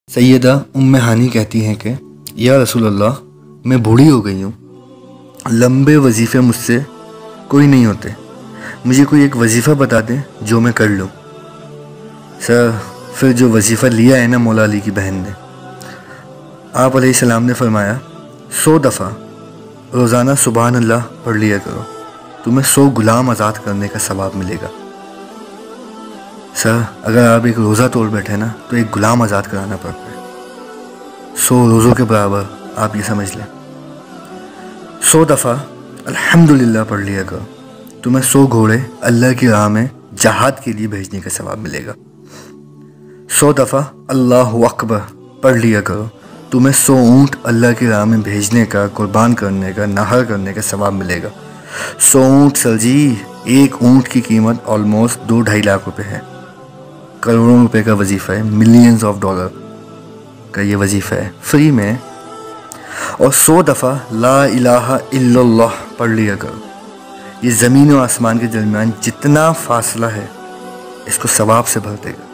सैयदा उम्मे हानी कहती हैं कि या रसूल अल्लाह, मैं बूढ़ी हो गई हूँ, लंबे वजीफ़े मुझसे कोई नहीं होते, मुझे कोई एक वजीफ़ा बता दें जो मैं कर लूँ। सर फिर जो वजीफ़ा लिया है ना मौला अली की बहन ने, आप अलैहिस्सलाम ने फरमाया 100 दफ़ा रोज़ाना सुबहान अल्लाह पढ़ लिया करो, तुम्हें 100 गुलाम आज़ाद करने का सवाब मिलेगा। सर अगर आप एक रोज़ा तोड़ बैठे ना तो एक गुलाम आज़ाद कराना पड़ता है। 100 रोज़ों के बराबर आप ये समझ लें। 100 दफ़ा अल्हम्दुलिल्लाह पढ़ लिया करो, तुम्हें 100 घोड़े अल्लाह की राह में जहाद के लिए भेजने का सवाब मिलेगा। 100 दफ़ा अल्लाहु अकबर पढ़ लिया करो, तुम्हें 100 ऊँट अल्लाह की राह में भेजने का, कुर्बान करने का, नहर करने का सवाब मिलेगा। 100 ऊँट सर जी, एक ऊँट की कीमत ऑलमोस्ट 2-2.5 लाख रुपए है। करोड़ों रुपए का वजीफ़ा है, मिलियंस ऑफ डॉलर का ये वजीफ़ा है, फ्री में। और 100 दफ़ा ला इलाहा इल्लल्लाह पढ़ लिया करो। ये ज़मीन और आसमान के दरमियान जितना फासला है इसको सवाब से भर देगा।